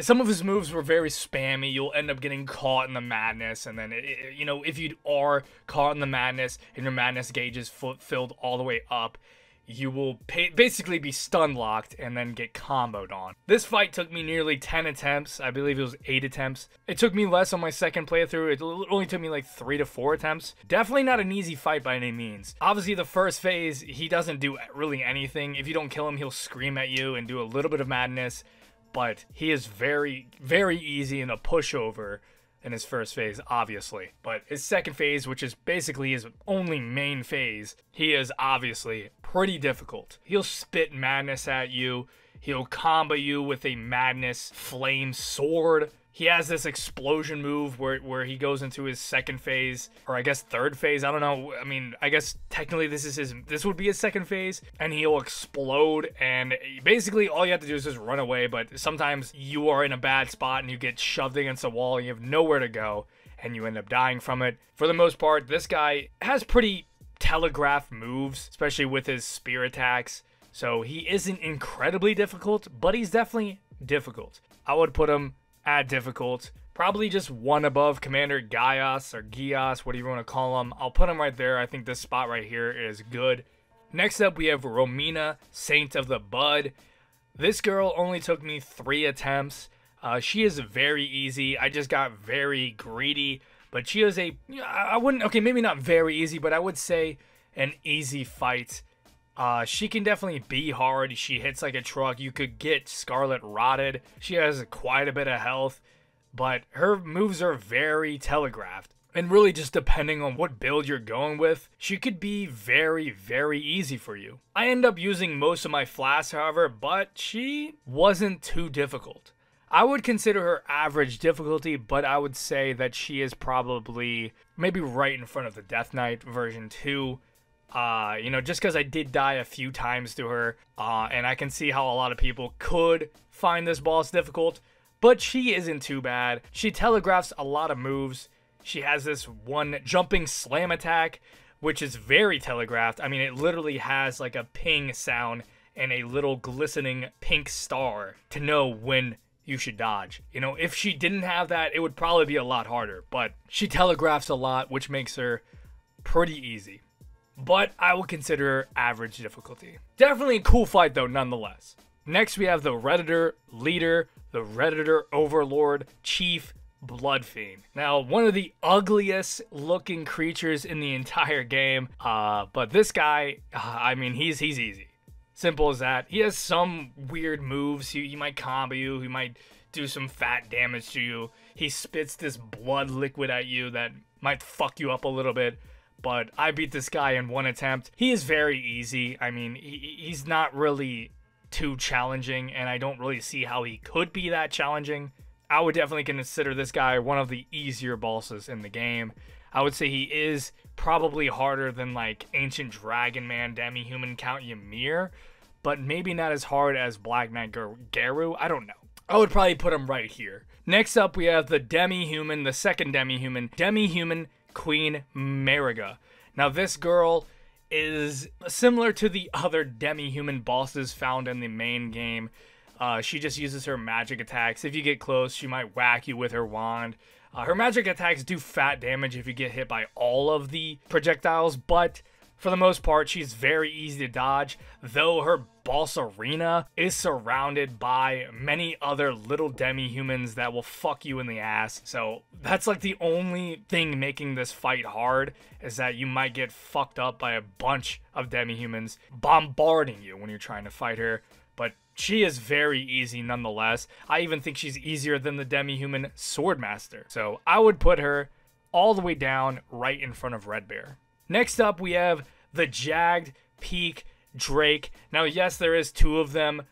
Some of his moves were very spammy. You'll end up getting caught in the madness, and then you know, if you are caught in the madness and your madness gauge is filled all the way up, you will basically be stun locked and then get comboed on. This fight took me nearly 10 attempts. I believe it was 8 attempts. It took me less on my second playthrough. It only took me like 3 to 4 attempts. Definitely not an easy fight by any means. Obviously, the first phase, he doesn't do really anything. If you don't kill him, he'll scream at you and do a little bit of madness. But he is very, very easy in a pushover in his first phase, obviously. But his second phase, which is basically his only main phase, he is obviously pretty difficult. He'll spit madness at you. He'll combo you with a madness flame sword. He has this explosion move where he goes into his second phase, or I guess third phase. I don't know. I mean, I guess technically this would be his second phase, and he'll explode. And basically, all you have to do is just run away. But sometimes you are in a bad spot and you get shoved against a wall and you have nowhere to go, and you end up dying from it. For the most part, this guy has pretty telegraphed moves, especially with his spear attacks. So he isn't incredibly difficult, but he's definitely difficult. I would put him at difficult, probably just one above Commander Gios, or Gios, whatever you want to call him. I'll put him right there. I think this spot right here is good. Next up, we have Romina, Saint of the Bud. This girl only took me 3 attempts. She is very easy. I just got very greedy, but she is okay, maybe not very easy, but I would say an easy fight. She can definitely be hard. She hits like a truck. You could get Scarlet rotted. She has quite a bit of health, but her moves are very telegraphed. And really just depending on what build you're going with, she could be very, very easy for you. I end up using most of my flasks, however, but she wasn't too difficult. I would consider her average difficulty, but I would say that she is probably maybe right in front of the Death Knight version 2. You know, just because I did die a few times to her, and I can see how a lot of people could find this boss difficult, but she isn't too bad. She telegraphs a lot of moves. She has this one jumping slam attack, which is very telegraphed. I mean, it literally has like a ping sound and a little glistening pink star to know when you should dodge. You know, if she didn't have that, it would probably be a lot harder, but she telegraphs a lot, which makes her pretty easy. But I will consider her average difficulty. Definitely a cool fight though, nonetheless. Next we have the Redditor Leader, the Redditor Overlord, Chief Bloodfiend. Now, one of the ugliest looking creatures in the entire game, but this guy, I mean, he's easy. Simple as that. He has some weird moves. He might combo you, he might do some fat damage to you. He spits this blood liquid at you that might fuck you up a little bit. But I beat this guy in one attempt. He is very easy. I mean, he's not really too challenging, and I don't really see how he could be that challenging. I would definitely consider this guy one of the easier bosses in the game. I would say he is probably harder than like Ancient Dragon Man, Demi-Human Count Ymir, but maybe not as hard as Black Knight Geru. I don't know. I would probably put him right here. Next up, we have the Demi-Human, the second Demi-Human Queen Mariga. Now this girl is similar to the other Demi-Human bosses found in the main game. She just uses her magic attacks. If you get close, she might whack you with her wand. Her magic attacks do fat damage if you get hit by all of the projectiles, but for the most part, she's very easy to dodge, though her boss arena is surrounded by many other little demi-humans that will fuck you in the ass. So that's like the only thing making this fight hard, is that you might get fucked up by a bunch of demi-humans bombarding you when you're trying to fight her. But she is very easy nonetheless. I even think she's easier than the demi-human Swordmaster. So I would put her all the way down right in front of Red Bear. Next up, we have the Jagged Peak Drake. Now, yes, there is 2 of them,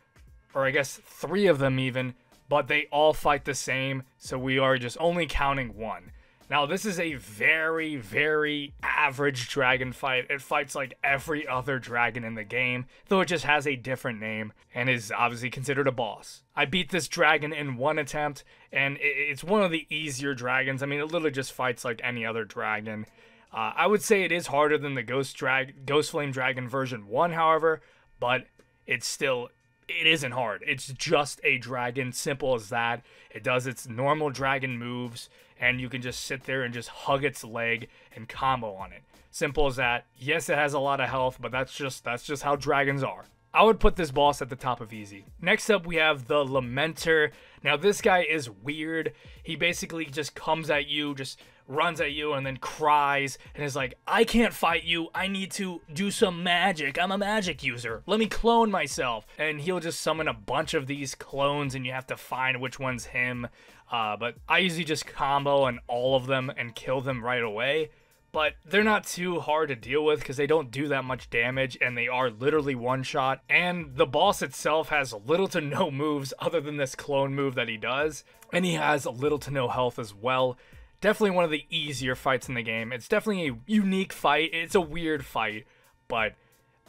or I guess 3 of them even, but they all fight the same, so we are just only counting 1. Now, this is a very, very average dragon fight. It fights like every other dragon in the game, though it just has a different name, and is obviously considered a boss. I beat this dragon in 1 attempt, and it's one of the easier dragons. I mean, it literally just fights like any other dragon. I would say it is harder than the Ghost Flame Dragon version 1, however, but it isn't hard. It's just a dragon, simple as that. It does its normal dragon moves, and you can just sit there and just hug its leg and combo on it. Simple as that. Yes, it has a lot of health, but that's just how dragons are. I would put this boss at the top of easy. Next up, we have the Lamenter. Now, this guy is weird. He basically just comes at you, just runs at you, and then cries, and is like, I can't fight you. I need to do some magic. I'm a magic user. Let me clone myself. And he'll just summon a bunch of these clones, and you have to find which one's him. But I usually just combo on all of them and kill them right away. But they're not too hard to deal with because they don't do that much damage, and they are literally one-shot. And the boss itself has little to no moves other than this clone move that he does. And he has little to no health as well. Definitely one of the easier fights in the game. It's definitely a unique fight. It's a weird fight, but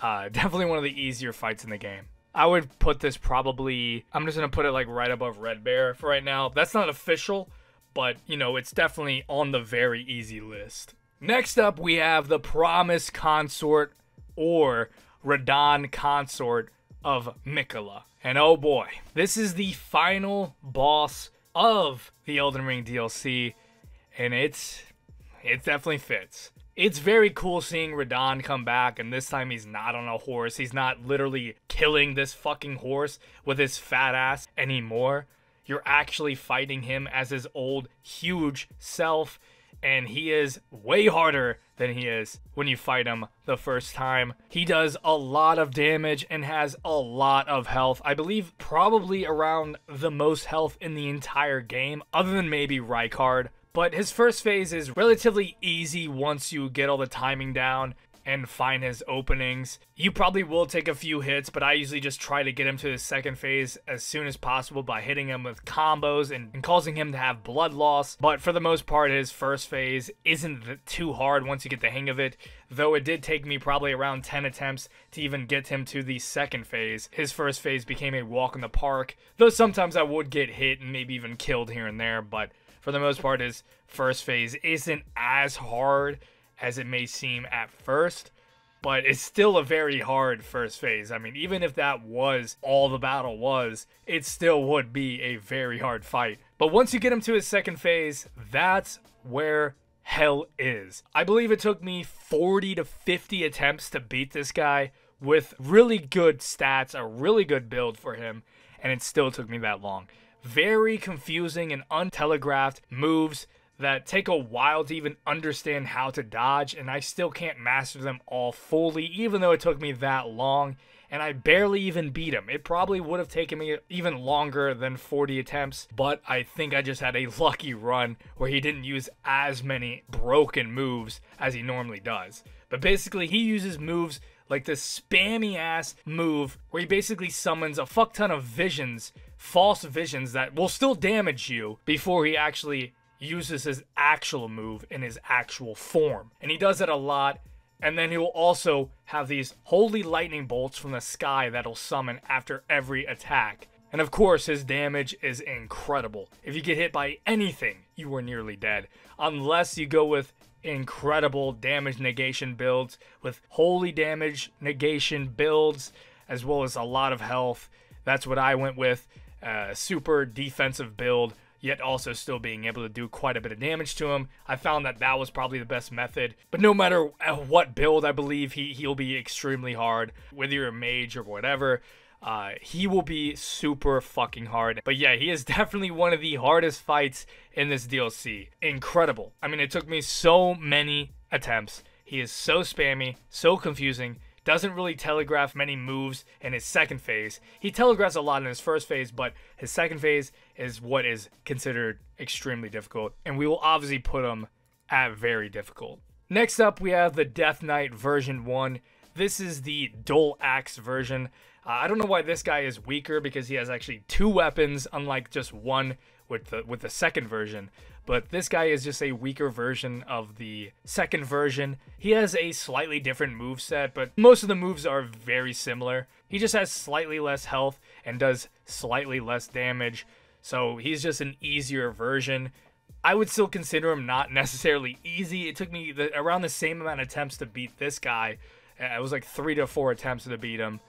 definitely one of the easier fights in the game. I would put this probably, I'm just going to put it like right above Red Bear for right now. That's not official, but you know, it's definitely on the very easy list. Next up, we have the Promise Consort, or Radahn Consort of Miquella. And oh boy, this is the final boss of the Elden Ring DLC, and it definitely fits. It's very cool seeing Radahn come back, and this time he's not on a horse. He's not literally killing this fucking horse with his fat ass anymore. You're actually fighting him as his old, huge self, and he is way harder than he is when you fight him the first time. He does a lot of damage and has a lot of health. I believe probably around the most health in the entire game, other than maybe Rykard. But his first phase is relatively easy once you get all the timing down and find his openings. You probably will take a few hits, but I usually just try to get him to his second phase as soon as possible by hitting him with combos and causing him to have blood loss. But for the most part, his first phase isn't too hard once you get the hang of it, though it did take me probably around 10 attempts to even get him to the second phase. His first phase became a walk in the park, though sometimes I would get hit and maybe even killed here and there, but for the most part, his first phase isn't as hard as it may seem at first, but it's still a very hard first phase. I mean, even if that was all the battle was, it still would be a very hard fight. But once you get him to his second phase, that's where hell is. I believe it took me 40 to 50 attempts to beat this guy with really good stats, a really good build for him, and it still took me that long. Very confusing and untelegraphed moves that take a while to even understand how to dodge, and I still can't master them all fully, even though it took me that long. and I barely even beat him. It probably would have taken me even longer than 40 attempts, but I think I just had a lucky run where he didn't use as many broken moves as he normally does. But basically, he uses moves like this spammy ass move where he basically summons a fuck ton of visions, false visions that will still damage you before he actually uses his actual move in his actual form. And he does that a lot. And then he will also have these holy lightning bolts from the sky that'll summon after every attack. And of course, his damage is incredible. If you get hit by anything, you are nearly dead. Unless you go with incredible damage negation builds, with holy damage negation builds, as well as a lot of health. That's what I went with. Super defensive build, yet also still being able to do quite a bit of damage to him. I found that that was probably the best method. But no matter what build, I believe he'll be extremely hard. Whether you're a mage or whatever, he will be super fucking hard. But yeah, he is definitely one of the hardest fights in this DLC. Incredible. I mean, it took me so many attempts. He is so spammy, so confusing. Doesn't really telegraph many moves in his second phase. He telegraphs a lot in his first phase, but his second phase is what is considered extremely difficult. And we will obviously put him at very difficult. Next up, we have the Death Knight version 1. This is the dual axe version. I don't know why this guy is weaker because he has actually 2 weapons, unlike just one with the second version. But this guy is just a weaker version of the second version. He has a slightly different moveset, but most of the moves are very similar. He just has slightly less health and does slightly less damage. So he's just an easier version. I would still consider him not necessarily easy. It took me around the same amount of attempts to beat this guy. It was like 3 to 4 attempts to beat him.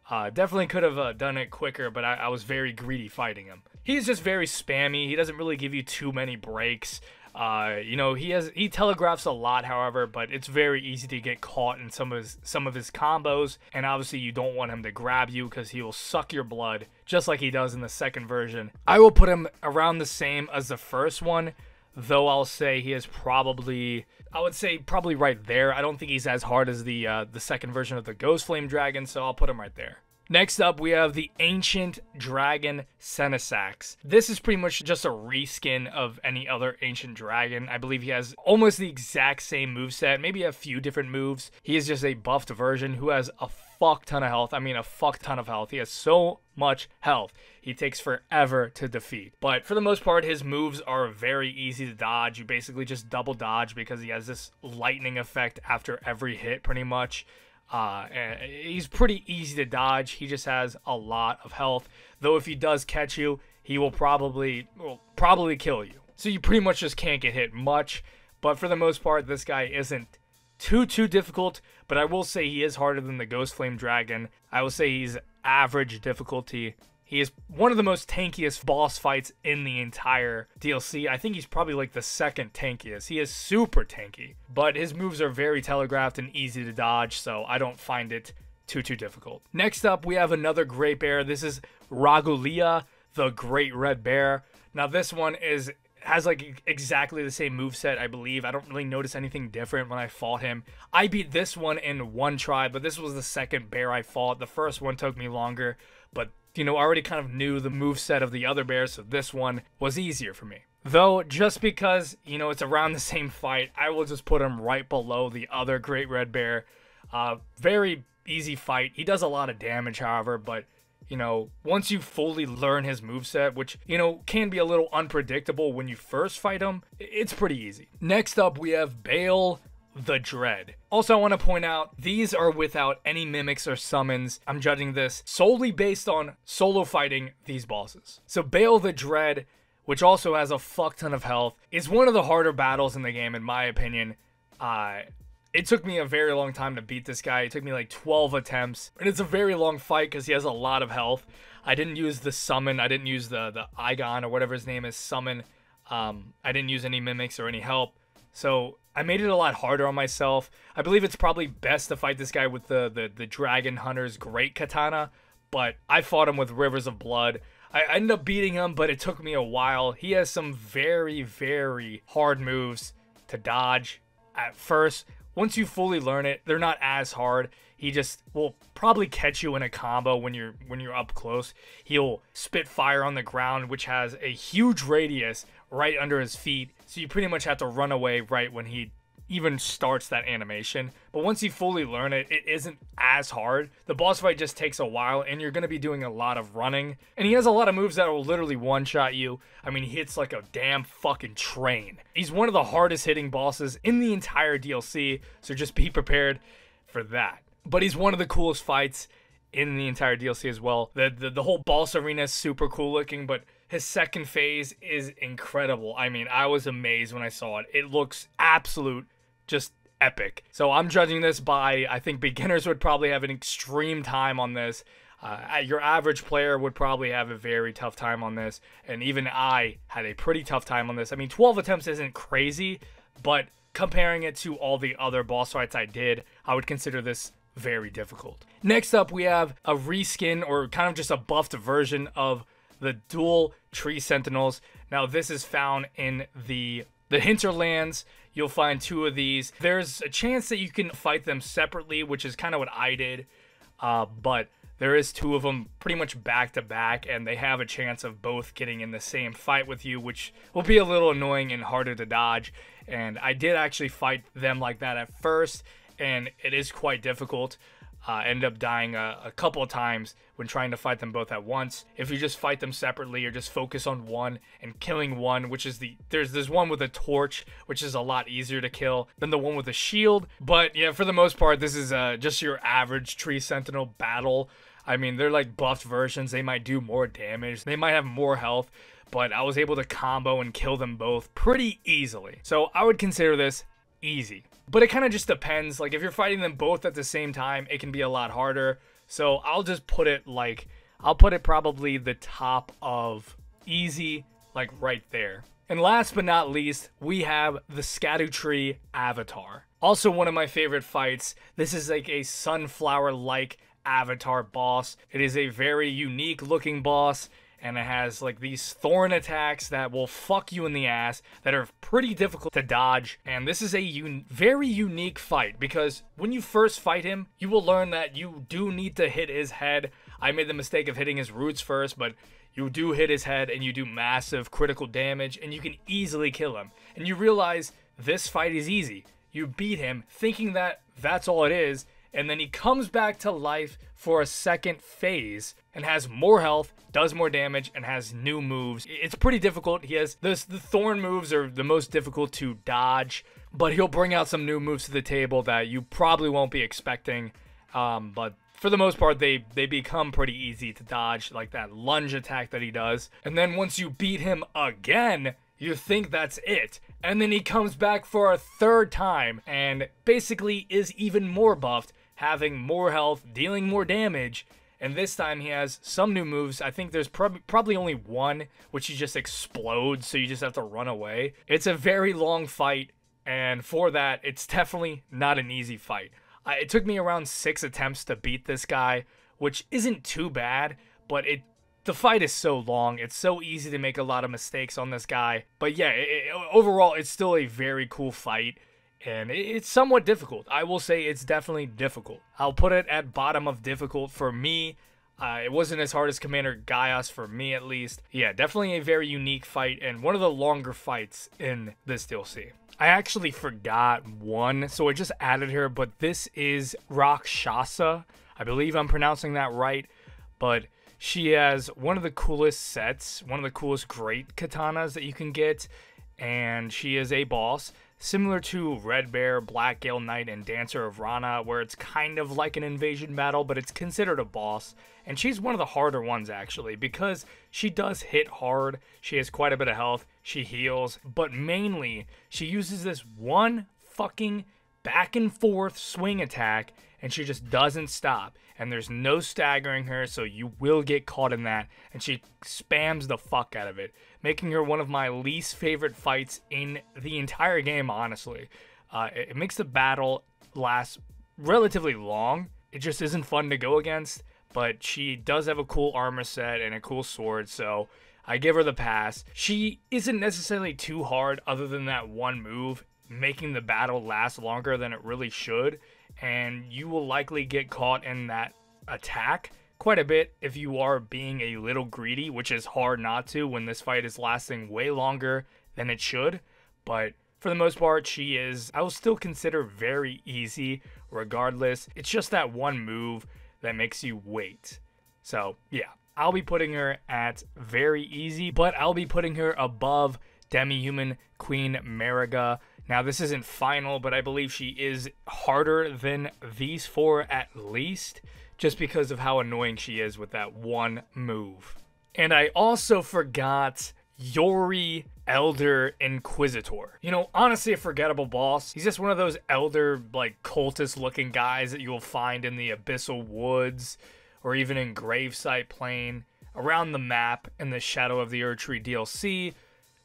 Definitely could have done it quicker, but I was very greedy fighting him. He's just very spammy. He doesn't really give you too many breaks. You know, he telegraphs a lot, however, but it's very easy to get caught in some of his combos. And obviously, you don't want him to grab you because he will suck your blood, just like he does in the second version. I will put him around the same as the first one, though I'll say he is probably, I would say probably right there. I don't think he's as hard as the second version of the Ghost Flame Dragon, so I'll put him right there. Next up, we have the Ancient Dragon Senesax. This is pretty much just a reskin of any other Ancient Dragon. I believe he has almost the exact same moveset, maybe a few different moves. He is just a buffed version who has a fuck ton of health. I mean, a fuck ton of health. He has so much health. He takes forever to defeat. But for the most part, his moves are very easy to dodge. You basically just double dodge because he has this lightning effect after every hit, pretty much. He's pretty easy to dodge. He just has a lot of health. Though if he does catch you, he will probably kill you. So you pretty much just can't get hit much. But for the most part, this guy isn't too difficult. But I will say he is harder than the Ghost Flame Dragon. I will say he's average difficulty. He is one of the most tankiest boss fights in the entire DLC. I think he's probably like the second tankiest. He is super tanky, but his moves are very telegraphed and easy to dodge, so I don't find it too difficult. Next up, we have another Great Bear. This is Ragulia, the Great Red Bear. Now this one has like exactly the same moveset, I believe. I don't really notice anything different when I fought him. I beat this one in one try, but this was the second bear I fought. The first one took me longer, but you know, I already kind of knew the moveset of the other bears, so this one was easier for me. Though, just because, you know, it's around the same fight, I will just put him right below the other Great Red Bear. Very easy fight. He does a lot of damage, however, but, you know, once you fully learn his moveset, which, you know, can be a little unpredictable when you first fight him, it's pretty easy. Next up, we have Bale the Dread. Also, I want to point out, these are without any mimics or summons. I'm judging this solely based on solo fighting these bosses. So Bale the Dread, which also has a fuck ton of health, is one of the harder battles in the game, in my opinion. It took me a very long time to beat this guy. It took me like 12 attempts, and it's a very long fight because he has a lot of health. I didn't use the summon. I didn't use the Igon or whatever his name is, summon. I didn't use any mimics or any help. So I made it a lot harder on myself. I believe it's probably best to fight this guy with the Dragon Hunter's Great Katana, but I fought him with Rivers of Blood. I ended up beating him, but it took me a while. He has some very hard moves to dodge at first. Once you fully learn it, they're not as hard. he just will probably catch you in a combo when you're up close. He'll spit fire on the ground, which has a huge radius right under his feet, so you pretty much have to run away right when he even starts that animation. But once you fully learn it, it isn't as hard. The boss fight just takes a while, and you're going to be doing a lot of running. And he has a lot of moves that will literally one-shot you. I mean, he hits like a damn fucking train. He's one of the hardest hitting bosses in the entire DLC, so just be prepared for that. But he's one of the coolest fights in the entire DLC as well. The whole boss arena is super cool looking, but his second phase is incredible. I mean, I was amazed when I saw it. It looks absolute just epic. So I'm judging this by, I think beginners would probably have an extreme time on this. Your average player would probably have a very tough time on this. And even I had a pretty tough time on this. I mean, 12 attempts isn't crazy, but comparing it to all the other boss fights I did, I would consider this very difficult. Next up, we have a reskin, or kind of just a buffed version of the dual tree sentinels. Now, this is found in the hinterlands. You'll find 2 of these. There's a chance that you can fight them separately, which is kind of what I did. But there is 2 of them pretty much back to back, and they have a chance of both getting in the same fight with you, which will be a little annoying and harder to dodge. And I did actually fight them like that at first, and it is quite difficult. End up dying a couple of times when trying to fight them both at once. If you just fight them separately or just focus on one and killing one, which is there's one with a torch, which is a lot easier to kill than the one with a shield. But yeah, for the most part, this is just your average tree sentinel battle. I mean, they're like buffed versions. They might do more damage. They might have more health, but I was able to combo and kill them both pretty easily. So I would consider this easy. But it kind of just depends. Like, if you're fighting them both at the same time, it can be a lot harder. So I'll just put it like, I'll put it probably the top of easy, like right there. And last but not least, we have the Scadutree Avatar. Also one of my favorite fights. This is like a sunflower-like avatar boss. It is a very unique looking boss, and it has like these thorn attacks that will fuck you in the ass that are pretty difficult to dodge. And this is a very unique fight, because when you first fight him, you will learn that you do need to hit his head. I made the mistake of hitting his roots first, but you do hit his head and you do massive critical damage, and you can easily kill him. And you realize this fight is easy. You beat him thinking that that's all it is, and then he comes back to life for a second phase and has more health, does more damage, and has new moves. It's pretty difficult. He has the thorn moves are the most difficult to dodge, but he'll bring out some new moves to the table that you probably won't be expecting. But for the most part, they become pretty easy to dodge, like that lunge attack that he does. And then once you beat him again, you think that's it. And then he comes back for a third time and basically is even more buffed, having more health, dealing more damage. And this time he has some new moves. I think there's probably only one, which he just explodes, so you just have to run away. It's a very long fight, and for that, it's definitely not an easy fight. It took me around 6 attempts to beat this guy, which isn't too bad, but the fight is so long. It's so easy to make a lot of mistakes on this guy. But yeah, overall, it's still a very cool fight. And it's somewhat difficult. I will say it's definitely difficult. I'll put it at bottom of difficult for me. It wasn't as hard as Commander Gaius for me, at least. Yeah, definitely a very unique fight and one of the longer fights in this DLC. I actually forgot one, so I just added her, but this is Rakshasa. I believe I'm pronouncing that right, but she has one of the coolest sets, one of the coolest great katanas that you can get, and she is a boss. Similar to Red Bear, Black Gale Knight, and Dancer of Rana, where it's kind of like an invasion battle, but it's considered a boss. And she's one of the harder ones, actually, because she does hit hard. She has quite a bit of health. She heals. But mainly, she uses this one fucking back and forth swing attack, and she just doesn't stop. And there's no staggering her, so you will get caught in that. And she spams the fuck out of it, making her one of my least favorite fights in the entire game, honestly. It makes the battle last relatively long. It just isn't fun to go against, but she does have a cool armor set and a cool sword, so I give her the pass. She isn't necessarily too hard other than that one move, making the battle last longer than it really should. and you will likely get caught in that attack quite a bit if you are being a little greedy, which is hard not to when this fight is lasting way longer than it should. But for the most part, she is, I will still consider, very easy regardless. It's just that one move that makes you wait. So yeah, I'll be putting her at very easy, but I'll be putting her above Demi-Human Queen Mariga. Now this isn't final, but I believe she is harder than these four at least, just because of how annoying she is with that one move. And I also forgot Yori Elder Inquisitor. You know, honestly a forgettable boss. He's just one of those elder, like, cultist looking guys that you will find in the Abyssal Woods or even in Gravesite Plain, around the map in the Shadow of the Erdtree DLC.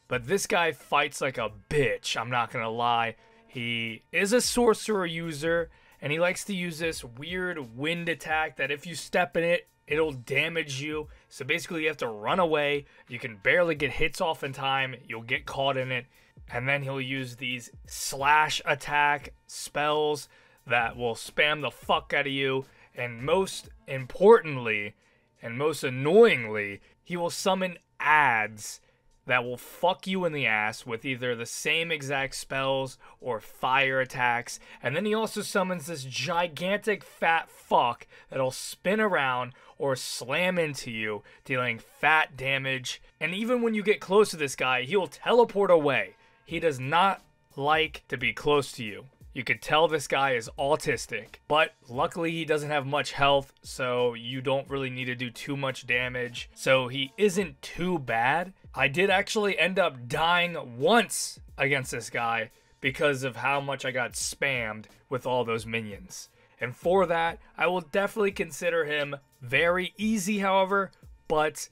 But this guy fights like a bitch, I'm not gonna lie. He is a sorcerer user, and he likes to use this weird wind attack that if you step in it, it'll damage you. So basically you have to run away. You can barely get hits off in time. You'll get caught in it. And then he'll use these slash attack spells that will spam the fuck out of you. And most importantly, and most annoyingly, he will summon ads that will fuck you in the ass with either the same exact spells or fire attacks. And then he also summons this gigantic fat fuck that'll spin around or slam into you, dealing fat damage. And even when you get close to this guy, he'll teleport away. He does not like to be close to you. You could tell this guy is autistic, but luckily he doesn't have much health, so you don't really need to do too much damage. So he isn't too bad. I did actually end up dying once against this guy because of how much I got spammed with all those minions. And for that, I will definitely consider him very easy, however, but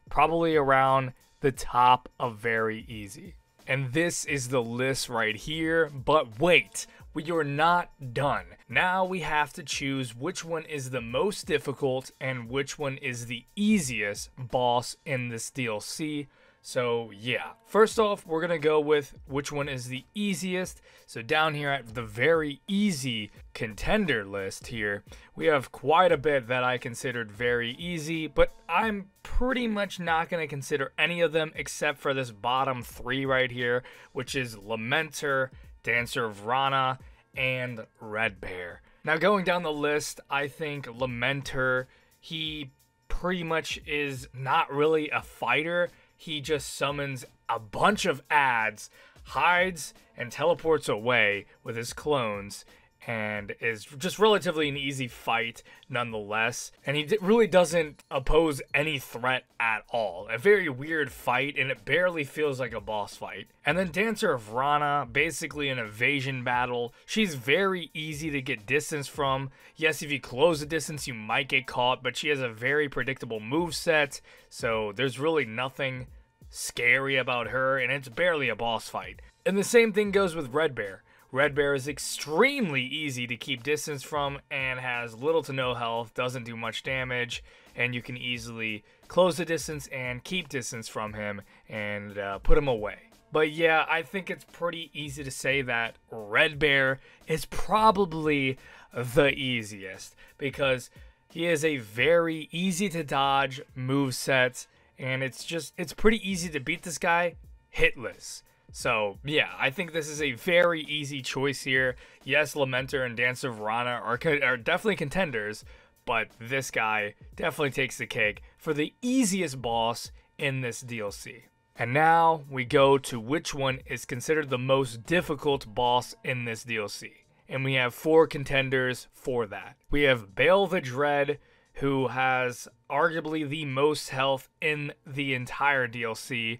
probably around the top of very easy. And this is the list right here, but wait, we are not done. Now we have to choose which one is the most difficult and which one is the easiest boss in this DLC. So yeah, first off, we're gonna go with which one is the easiest. So down here at the very easy contender list here, we have quite a bit that I considered very easy, but I'm pretty much not gonna consider any of them except for this bottom three right here, which is Lamenter, Dancer of Rana, and Red Bear. Now going down the list, I think Lamenter, he pretty much is not really a fighter. He just summons a bunch of ads, hides, and teleports away with his clones, and is just relatively an easy fight nonetheless. And he really doesn't pose any threat at all. A very weird fight, and it barely feels like a boss fight. And then Dancer of Rana, basically an evasion battle. She's very easy to get distance from. Yes, if you close the distance, you might get caught, but she has a very predictable moveset, so there's really nothing scary about her, and it's barely a boss fight. And the same thing goes with Red Bear. Red Bear is extremely easy to keep distance from and has little to no health, doesn't do much damage, and you can easily close the distance and keep distance from him and put him away. But yeah, I think it's pretty easy to say that Red Bear is probably the easiest because he is a very easy to dodge moveset, and it's pretty easy to beat this guy hitless. So yeah, I think this is a very easy choice here. Yes, Lamenter and Dancer of Rana are definitely contenders, but this guy definitely takes the cake for the easiest boss in this DLC. And now we go to which one is considered the most difficult boss in this DLC. And we have 4 contenders for that. We have Baal the Dread, who has arguably the most health in the entire DLC.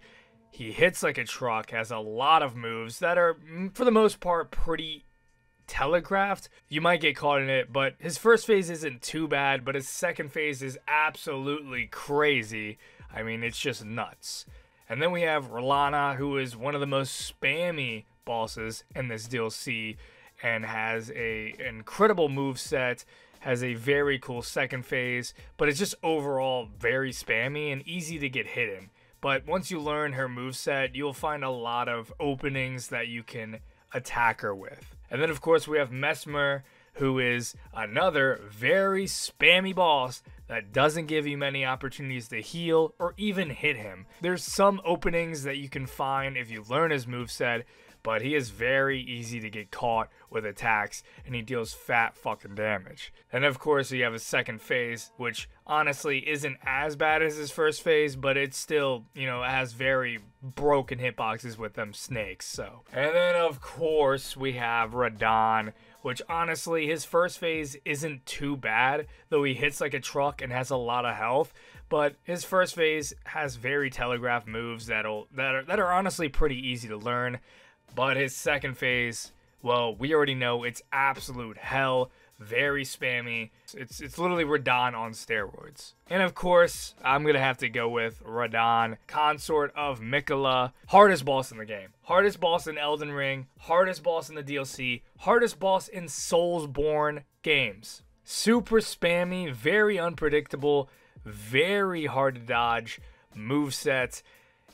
He hits like a truck, has a lot of moves that are, for the most part, pretty telegraphed. You might get caught in it, but his first phase isn't too bad, but his second phase is absolutely crazy. I mean, it's just nuts. And then we have R'Lana, who is one of the most spammy bosses in this DLC, and has an incredible moveset, has a very cool second phase, but it's just overall very spammy and easy to get hit in. But once you learn her moveset, you'll find a lot of openings that you can attack her with. And then of course we have Mesmer, who is another very spammy boss that doesn't give you many opportunities to heal or even hit him. There's some openings that you can find if you learn his moveset, but he is very easy to get caught with attacks, and he deals fat fucking damage. And of course, you have his second phase, which honestly isn't as bad as his first phase, but it's still, you know, has very broken hitboxes with them snakes, so. And then of course, we have Radahn, which honestly, his first phase isn't too bad, though he hits like a truck and has a lot of health. But his first phase has very telegraphed moves that are honestly pretty easy to learn. But his second phase, well, we already know it's absolute hell, very spammy. It's literally Radahn on steroids. And of course, I'm going to have to go with Radahn, consort of Miquella, hardest boss in the game. Hardest boss in Elden Ring, hardest boss in the DLC, hardest boss in Soulsborne games. Super spammy, very unpredictable, very hard to dodge movesets.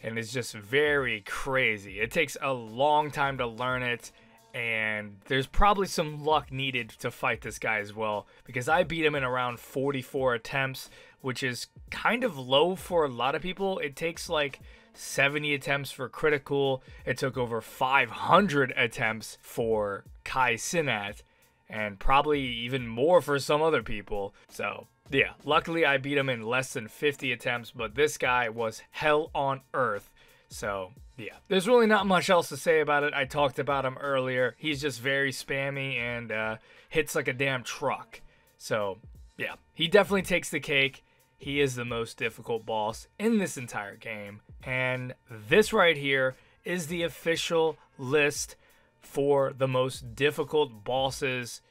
And it's just very crazy. It takes a long time to learn it, and there's probably some luck needed to fight this guy as well, because I beat him in around 44 attempts, which is kind of low for a lot of people. It takes like 70 attempts for critical. It took over 500 attempts for Kai Cenat, and probably even more for some other people. So yeah, luckily I beat him in less than 50 attempts, but this guy was hell on earth. So yeah, there's really not much else to say about it. I talked about him earlier. He's just very spammy and hits like a damn truck. So yeah, he definitely takes the cake. He is the most difficult boss in this entire game. And this right here is the official list for the most difficult bosses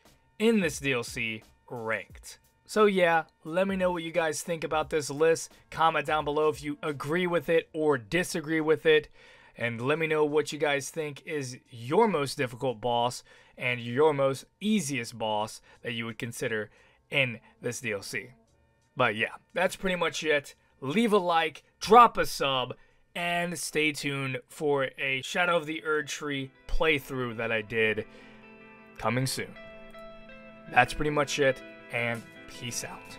in this DLC ranked. So yeah, let me know what you guys think about this list. Comment down below if you agree with it or disagree with it. And let me know what you guys think is your most difficult boss and your most easiest boss that you would consider in this DLC. But yeah, that's pretty much it. Leave a like, drop a sub, and stay tuned for a Shadow of the Erdtree playthrough that I did coming soon. That's pretty much it, and peace out.